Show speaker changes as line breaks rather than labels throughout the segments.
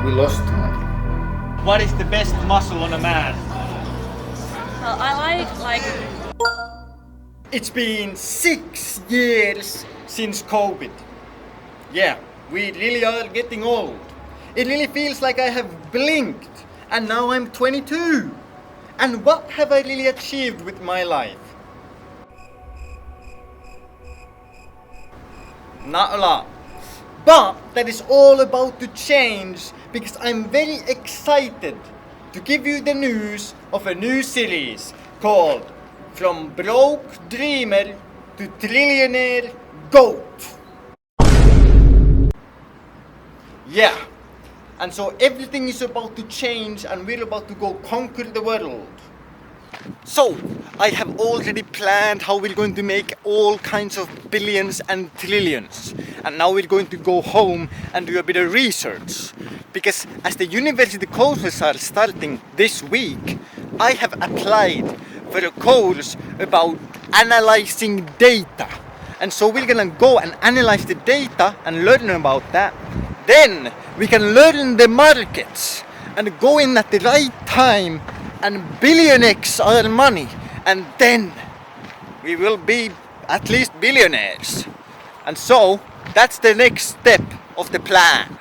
we lost money.
What is the best muscle on a man?
Well, I like
It's been 6 years since COVID. Yeah, we really are getting old. It really feels like I have blinked and now I'm 22. And what have I really achieved with my life? Not a lot. But that is all about to change because I'm very excited to give you the news of a new series called From Broke Dreamer to Trillionaire Goat. Yeah, and so everything is about to change and we're about to go conquer the world. So, I have already planned how we're going to make all kinds of billions and trillions. And now we're going to go home and do a bit of research. Because as the university courses are starting this week, I have applied for a course about analyzing data. And so we're gonna go and analyze the data and learn about that. Then we can learn the markets and go in at the right time and billionaires our money, and then we will be at least billionaires. And so that's the next step of the plan.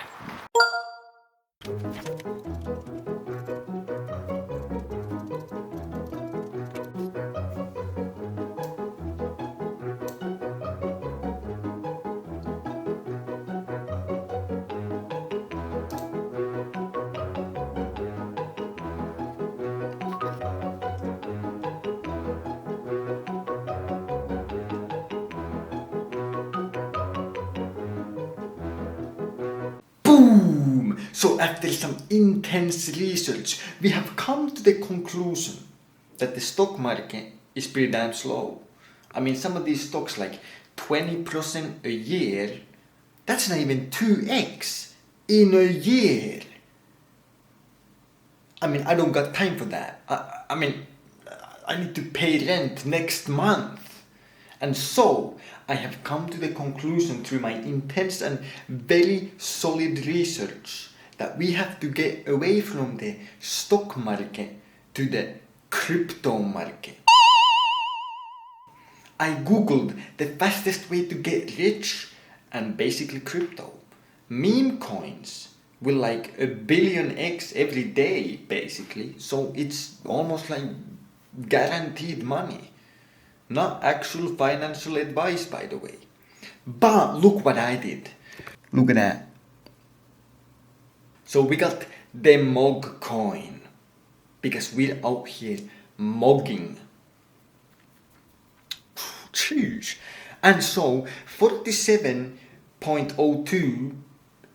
Boom! So after some intense research, we have come to the conclusion that the stock market is pretty damn slow. I mean, some of these stocks like 20% a year, that's not even 2x in a year. I mean, I don't got time for that. I mean, I need to pay rent next month. And so, I have come to the conclusion through my intense and very solid research that we have to get away from the stock market to the crypto market. I googled the fastest way to get rich and basically crypto. Meme coins will like 1 billion X every day basically, so it's almost like guaranteed money. Not actual financial advice, by the way. But look what I did. Look at that. So we got the mog coin. Because we're out here mogging. Jeez. And so 47.02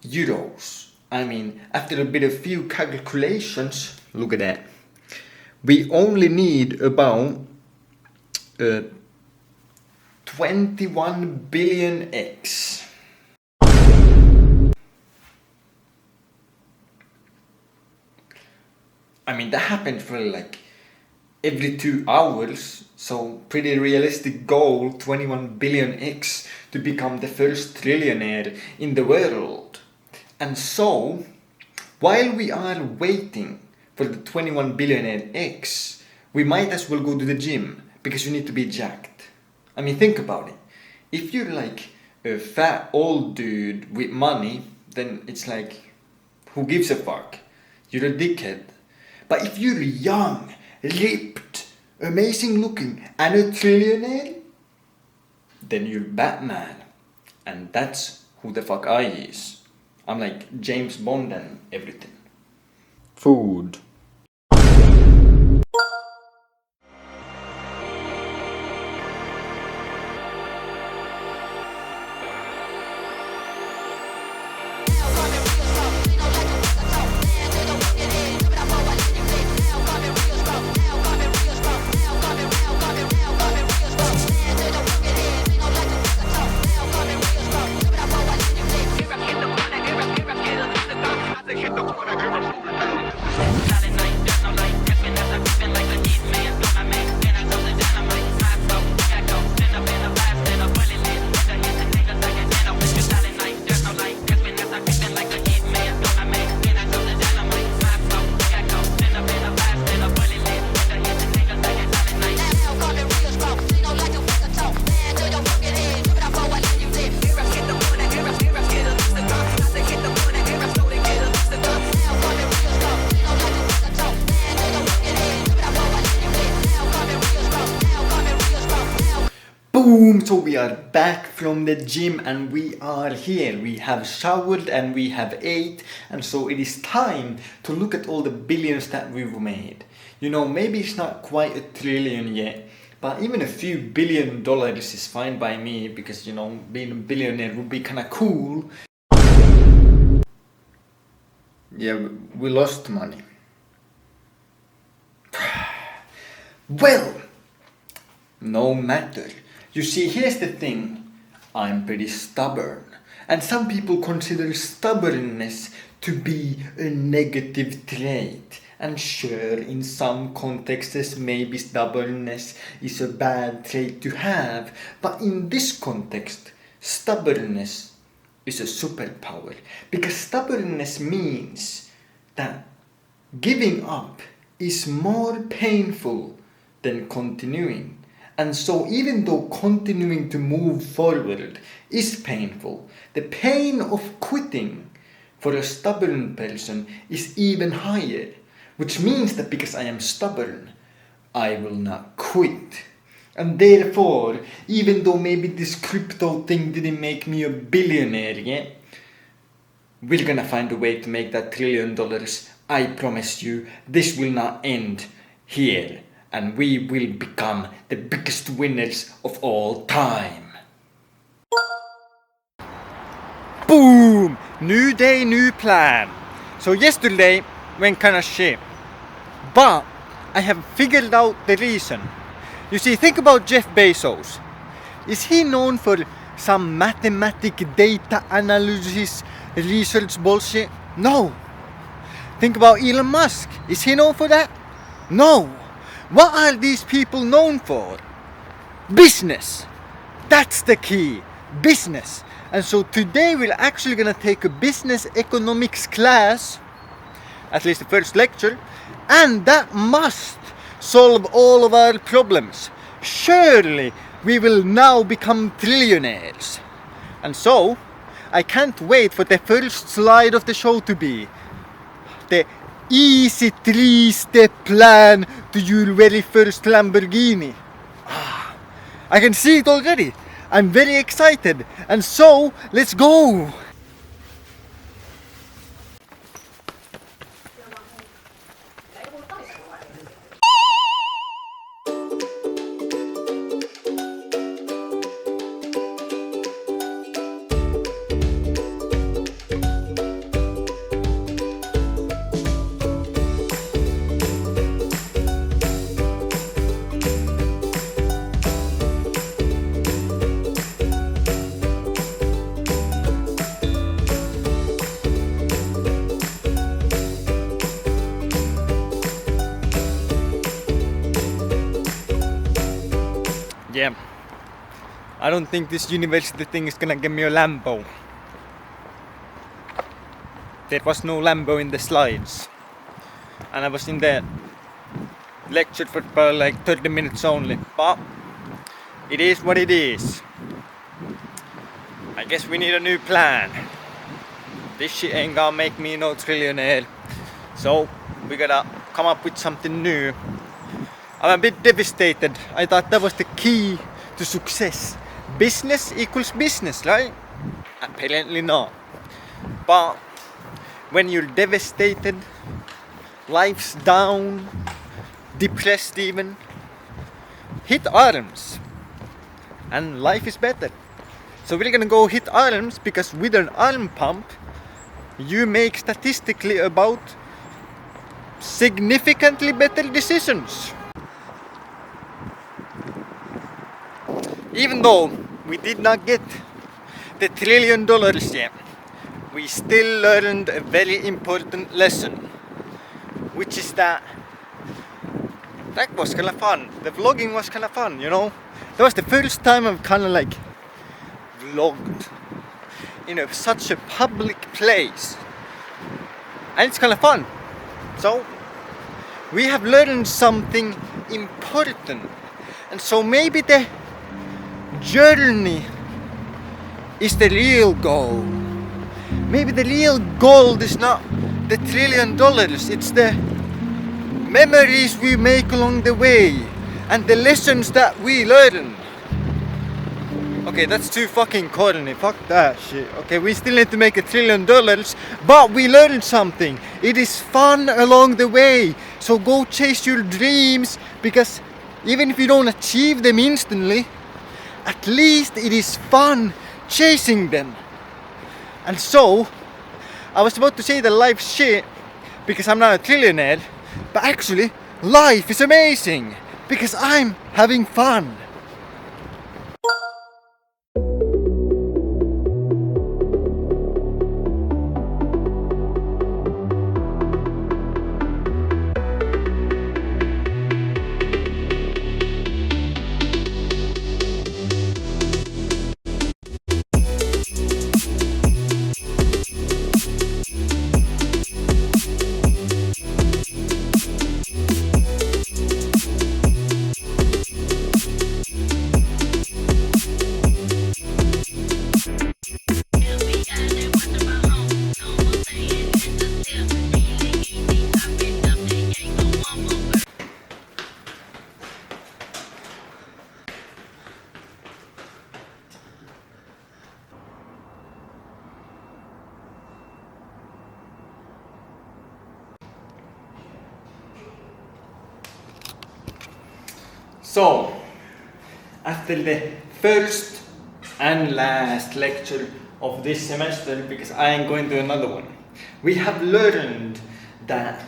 euros. I mean, after a bit of few calculations, look at that. We only need about 21 billion X. I mean, that happened for like every 2 hours, so pretty realistic goal, 21 billion X to become the first trillionaire in the world. And so, while we are waiting for the 21 billion X, we might as well go to the gym. Because you need to be jacked. I mean, think about it. If you're like a fat old dude with money, then it's like, who gives a fuck? You're a dickhead. But if you're young, ripped, amazing looking, and a trillionaire, then you're Batman. And that's who the fuck I is. I'm like James Bond and everything. Food.
Got it.
Boom! So we are back from the gym and we are here. We have showered and we have ate, and so it is time to look at all the billions that we've made. You know, maybe it's not quite a trillion yet, but even a few $1 billion is fine by me, because, you know, being a billionaire would be kinda cool. Yeah, we lost money. Well, no matter. You see, here's the thing. I'm pretty stubborn. And some people consider stubbornness to be a negative trait. And sure, in some contexts, maybe stubbornness is a bad trait to have. But in this context, stubbornness is a superpower. Because stubbornness means that giving up is more painful than continuing. And so even though continuing to move forward is painful, the pain of quitting for a stubborn person is even higher. Which means that because I am stubborn, I will not quit. And therefore, even though maybe this crypto thing didn't make me a billionaire yet, we're gonna find a way to make that $1 trillion. I promise you, this will not end here. And we will become the biggest winners of all time. Boom! New day, new plan. So yesterday went kinda shit. But I have figured out the reason. You see, think about Jeff Bezos. Is he known for some mathematic data analysis research bullshit? No. Think about Elon Musk. Is he known for that? No. What are these people known for? Business. That's the key. Business. And so today we're actually gonna take a business economics class, at least the first lecture, and that must solve all of our problems. Surely we will now become trillionaires. And so I can't wait for the first slide of the show to be the easy 3-step plan to your very first Lamborghini. I can see it already. I'm very excited. And so, let's go. Yeah, I don't think this university thing is gonna give me a Lambo. There was no Lambo in the slides, and I was in the lecture for about like 30 minutes only, but it is what it is. I guess we need a new plan. This shit ain't gonna make me no trillionaire, so we gotta come up with something new. I'm a bit devastated. I thought that was the key to success. Business equals business, right? Apparently not. But when you're devastated, life's down, depressed even, hit arms and life is better. So we're gonna go hit arms, because with an arm pump you make statistically about significantly better decisions. Even though we did not get the $1 trillion yet, we still learned a very important lesson, which is that was kinda fun. The vlogging was kinda fun, you know. That was the first time I've kinda like vlogged in such a public place, and it's kinda fun. So we have learned something important, and so maybe the journey is the real goal. Maybe the real goal is not the $1 trillion, it's the memories we make along the way and the lessons that we learn. Okay, that's too fucking corny. Fuck that shit. Okay, we still need to make $1 trillion, but we learned something. It is fun along the way. So go chase your dreams, because even if you don't achieve them instantly, at least it is fun chasing them. And so, I was about to say that life's shit because I'm not a trillionaire, but actually, life is amazing because I'm having fun. So, after the first and last lecture of this semester, because I am going to another one, we have learned that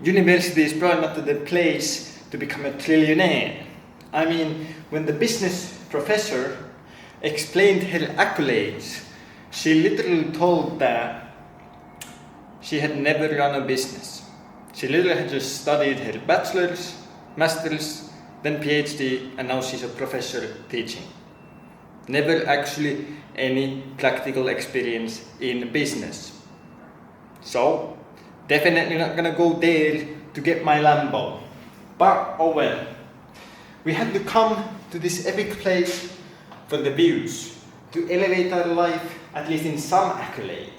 university is probably not the place to become a trillionaire. I mean, when the business professor explained her accolades, she literally told that she had never run a business. She literally had just studied her bachelor's, master's, then PhD, and now she's a professor teaching. Never actually any practical experience in business. So, definitely not gonna go there to get my Lambo. But, oh well. We had to come to this epic place for the views, to elevate our life at least in some accolade.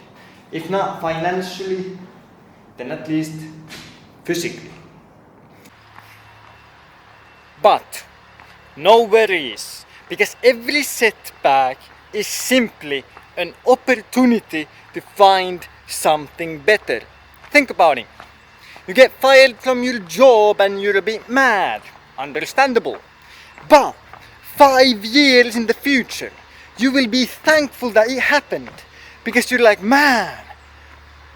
If not financially, then at least physically. But no worries, because every setback is simply an opportunity to find something better. Think about it. You get fired from your job and you're a bit mad. Understandable. But 5 years in the future, you will be thankful that it happened. Because you're like, man,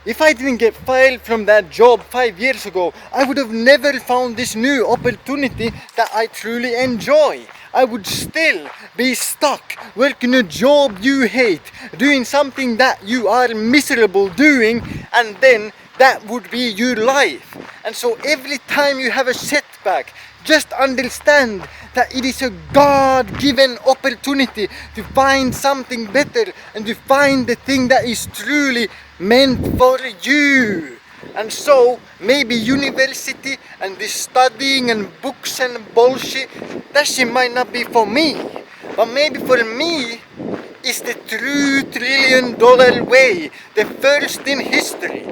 if I didn't get fired from that job 5 years ago, I would have never found this new opportunity that I truly enjoy. I would still be stuck working a job you hate, doing something that you are miserable doing, and then that would be your life. And so every time you have a setback, just understand that it is a God-given opportunity to find something better and to find the thing that is truly meant for you. And so maybe university and this studying and books and bullshit, that shit might not be for me. But maybe for me, it's the true $1 trillion way, the first in history.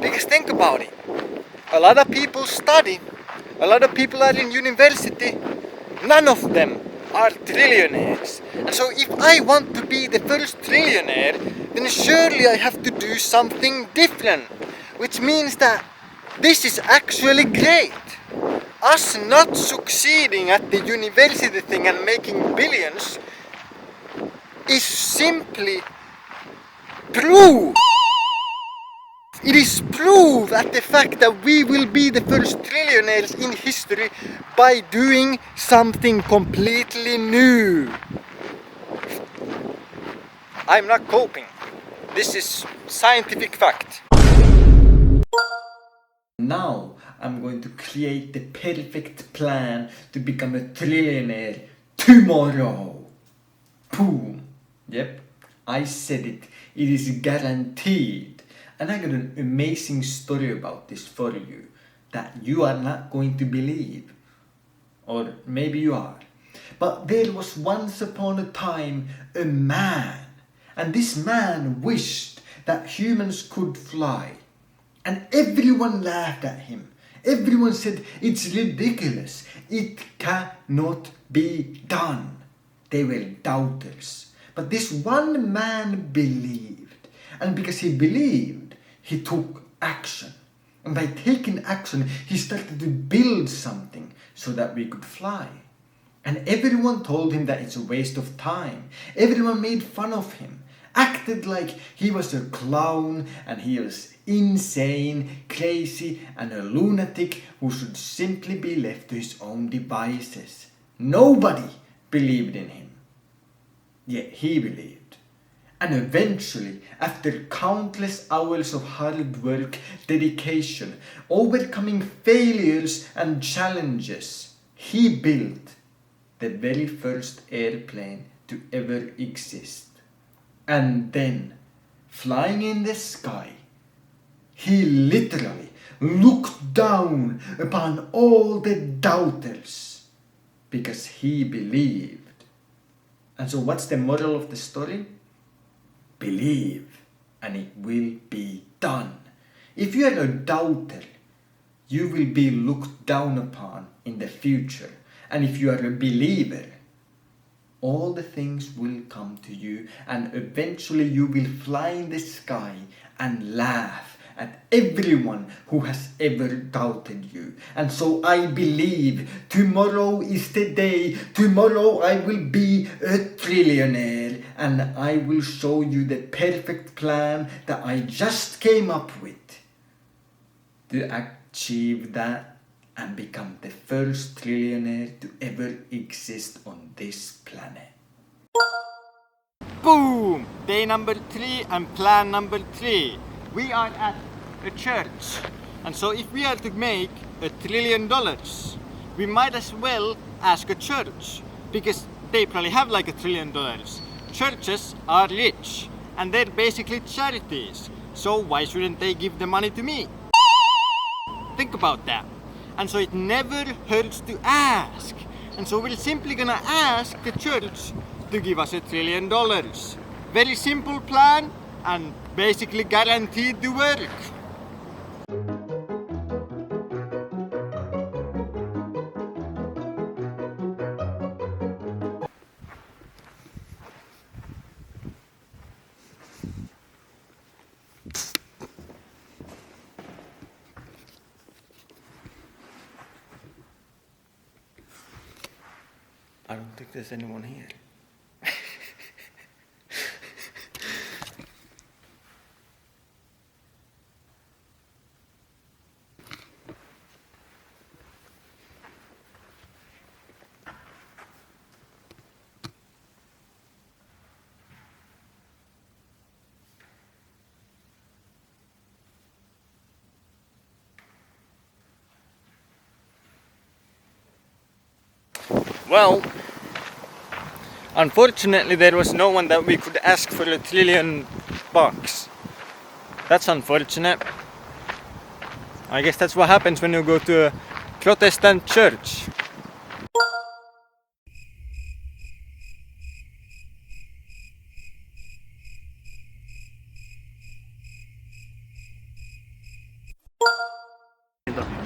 Because think about it, a lot of people study, a lot of people are in university, none of them are trillionaires. And so if I want to be the first trillionaire, then surely I have to do something different. Which means that this is actually great. Us not succeeding at the university thing and making billions is simply proof. It is proof at the fact that we will be the first trillionaires in history by doing something completely new. I'm not coping. This is scientific fact. Now I'm going to create the perfect plan to become a trillionaire tomorrow. Boom. Yep, I said it. It is guaranteed. And I got an amazing story about this for you that you are not going to believe. Or maybe you are. But there was once upon a time a man. And this man wished that humans could fly. And everyone laughed at him. Everyone said, it's ridiculous. It cannot be done. they were doubters. But this one man believed. And because he believed, he took action. And by taking action, he started to build something so that we could fly. And everyone told him that it's a waste of time. Everyone made fun of him, acted like he was a clown and he was insane, crazy and a lunatic who should simply be left to his own devices. Nobody believed in him. Yet he believed. And eventually, after countless hours of hard work, dedication, overcoming failures and challenges, he built the very first airplane to ever exist. And then, flying in the sky, he literally looked down upon all the doubters because he believed. And so what's the moral of the story? Believe and it will be done. If you are a doubter, you will be looked down upon in the future. And if you are a believer, all the things will come to you and eventually you will fly in the sky and laugh at everyone who has ever doubted you. And so I believe tomorrow is the day. Tomorrow I will be a trillionaire and I will show you the perfect plan that I just came up with to achieve that and become the first trillionaire to ever exist on this planet.
Boom! Day number 3 and plan number 3. We are at a church. And so if we are to make $1 trillion, we might as well ask a church. Because they probably have like $1 trillion. Churches are rich. And they're basically charities. So why shouldn't they give the money to me? Think about that. And so it never hurts to ask. And so we're simply gonna ask the church to give us $1 trillion. Very simple plan and basically guaranteed to work.
I don't think there's anyone here.
Well, unfortunately there was no one that we could ask for $1 trillion. That's unfortunate. I guess that's what happens when you go to a Protestant church.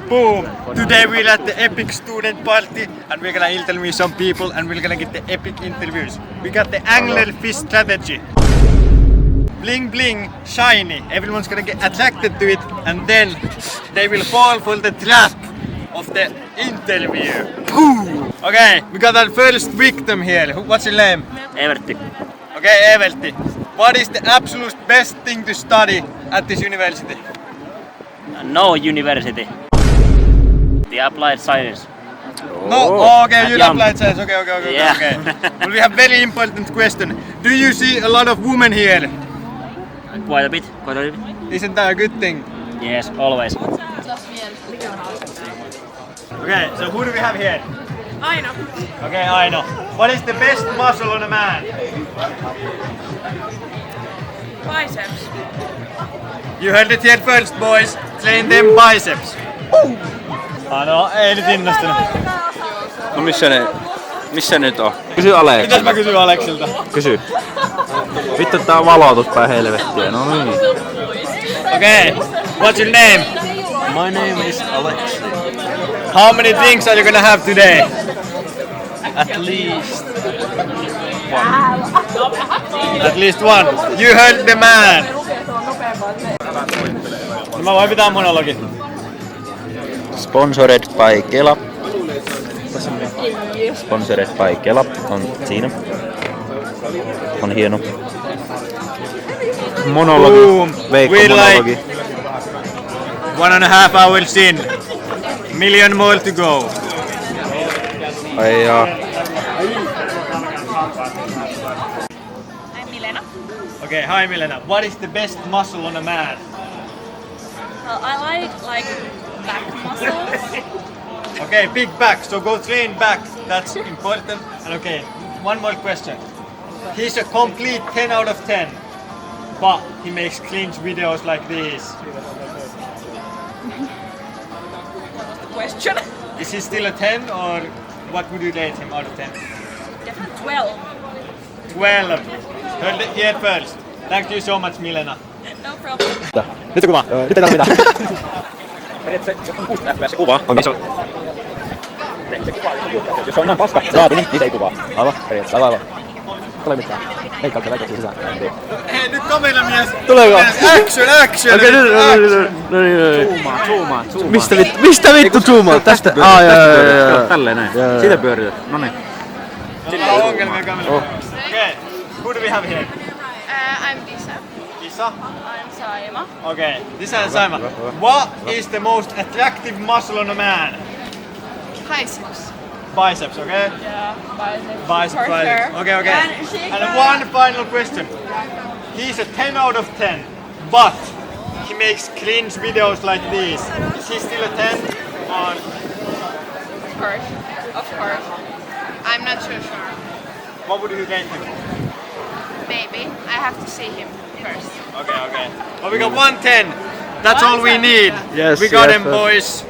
Boom! Today we're at the epic student party and we're gonna interview some people and we're gonna get the epic interviews. We got the anglerfish strategy. Bling bling, shiny. Everyone's gonna get attracted to it and then they will fall for the trap of the interview. Boom! Okay, we got our first victim here. What's your name?
Evertti.
Okay, Evertti. What is the absolute best thing to study at this university?
No university. The applied science.
No, okay, you
Yum.
applied science. Okay.
Yeah.
Well, we have very important question. Do you see a lot of women here?
Quite a bit.
Isn't that a good thing?
Yes, always.
Okay, so who do we have here?
Aino.
Okay, I know. What is the best muscle on a man?
Biceps.
You heard it here first, boys. Train them biceps. No, ei nyt innostunut.
No missä nyt on? Kysy Aleksilta.
Mitäs mä kysyn Aleksilta?
Kysy. Vittu tää valotus päin helvettiä, no niin.
Okay, what's your name?
My name is Alex.
How many things are you gonna have today?
At least
At least one. You heard the man. Mä voin pitää monologi.
Sponsored by Kela. Sponsored by Kela on siinä. On hieno. Monologi. Veikko
We're
monologi.
like 1.5 hours in. Million more to go.
Ai jaa.
I'm Milena.
Okay, hi Milena. What is the best muscle on a man?
Well, I like back muscles.
Okay, big back. So go train back. That's important. And okay, one more question. He's a complete 10 out of 10, but he makes cringe videos like these.
Question.
Is he still a 10 or what would you rate him out of 10?
Definitely 12.
12. Heard it here first. Thank you so much, Milena.
No problem.
Nyt se kuva. Nyt ei tarvita mitään. Periaatteessa, jos on 6 fps kuva, on se jos se on ihan paska, se vaatii, niin ei kuvaa. Aivan, periaatteessa, aivan. Tule mitään. Ei kautta väikeä sisään.
Hei, nyt kameramies!
Tuleeko?
Action!
Okei, nyt. No niin. Zoomaa. Mistä vittu zoomaa? Tästä? Joo. Tälleen näin. Siitä pyörität. Noniin.
Sillä on ongelmia kameralla. Okay, who do we have here?
I'm Lisa.
Isa?
I'm Saima.
Okay, Lisa and Saima. What is the most attractive muscle on a man?
Biceps.
Biceps, okay?
Yeah, biceps.
Biceps,
For
biceps.
sure.
Okay.
And
And one final question. He's a 10 out of 10, but he makes cringe videos like these. Is he still a 10 or?
Of course. I'm not so sure.
What would you rate him?
Maybe. I have to see him first.
Okay. Well, we got 110. That's all we need.
Yes,
We got
yes,
him,
yes.
boys.